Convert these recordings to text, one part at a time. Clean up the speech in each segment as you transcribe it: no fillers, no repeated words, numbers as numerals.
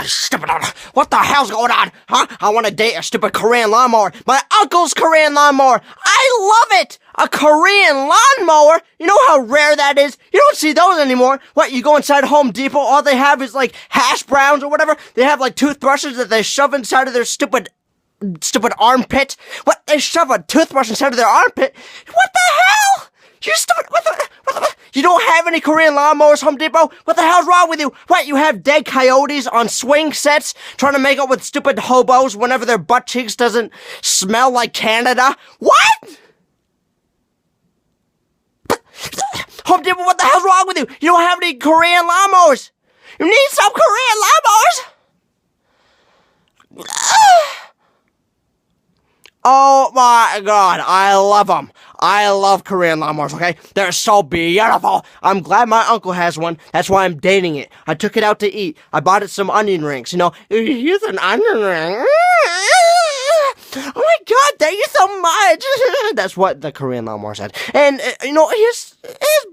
Stupid, what the hell's going on? Huh? I want to date a stupid Korean lawnmower. My uncle's Korean lawnmower. I love it. A Korean lawnmower? You know how rare that is? You don't see those anymore. What, you go inside Home Depot, all they have is like hash browns or whatever. They have like toothbrushes that they shove inside of their stupid armpit. What? They shove a toothbrush inside of their armpit? What the hell? You stupid, what the, you don't have any Korean lawnmowers, Home Depot? What the hell's wrong with you? What, you have dead coyotes on swing sets trying to make up with stupid hobos whenever their butt cheeks doesn't smell like Canada? What? Home Depot, what the hell's wrong with you? You don't have any Korean lawnmowers. You need some Korean lawnmowers. Oh my God, I love them. I love Korean lawnmowers, okay? They're so beautiful. I'm glad my uncle has one. That's why I'm dating it. I took it out to eat. I bought it some onion rings. You know, here's an onion ring. Oh my God, thank you so much. That's what the Korean lawnmower said. And, you know, his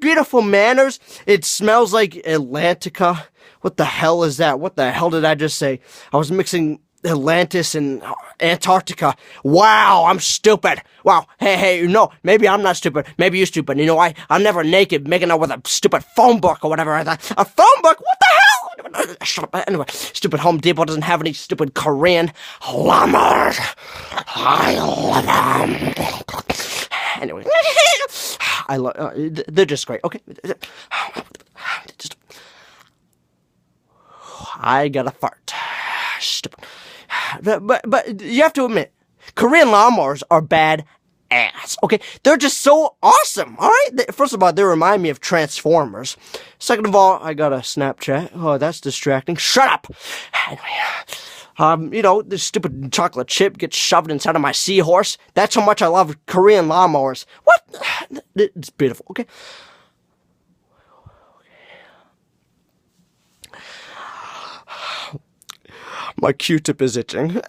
beautiful manners. It smells like Atlantica. What the hell is that? What the hell did I just say? I was mixing Atlantis and Antarctica. Wow, I'm stupid. Wow, hey, no, maybe I'm not stupid. Maybe you're stupid. You know, I'm never naked making out with a stupid phone book or whatever. A phone book? What the hell? Shut up. Anyway, stupid Home Depot doesn't have any stupid Korean lawnmowers. I love them. Anyway, I love. They're just great. Okay. I gotta fart. Stupid. But you have to admit, Korean lawnmowers are bad ass. Okay, they're just so awesome. All right. First of all, they remind me of Transformers. Second of all, I got a Snapchat. Oh, that's distracting. Shut up. Anyway, you know, this stupid chocolate chip gets shoved inside of my seahorse. That's how much I love Korean lawnmowers. What? It's beautiful. Okay. My Q-tip is itching.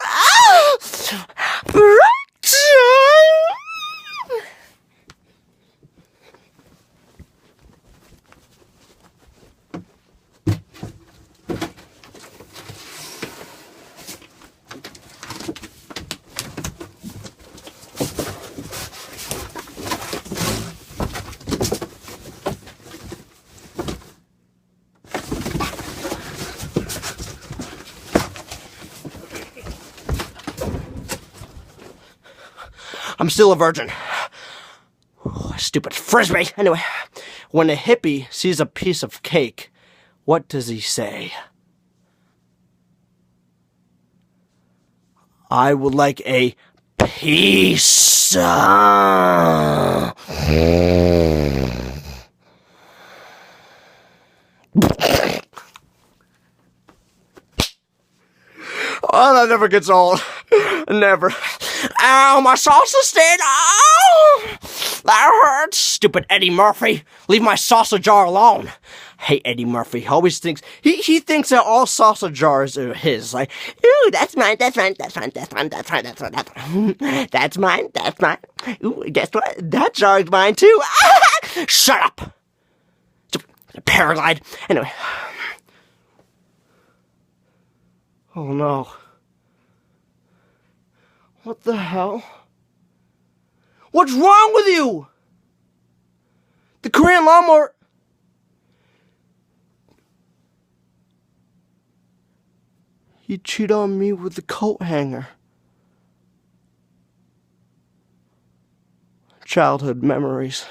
I'm still a virgin. Stupid frisbee. Anyway, when a hippie sees a piece of cake, what does he say? I would like a piece. Oh, that never gets old. Never. Ow, my salsa stand. Ow! That hurts. Stupid Eddie Murphy. Leave my salsa jar alone. Hey, Eddie Murphy. Always thinks, he thinks that all salsa jars are his. Like, ooh, that's mine, that's mine, that's mine, that's mine, that's mine, that's mine, that's mine. That's mine, that's mine. Ooh, guess what? That jar's mine too. Shut up. Paraglide. Anyway. Oh no. What the hell? What's wrong with you? The Korean lawnmower. You cheat on me with the coat hanger. Childhood memories.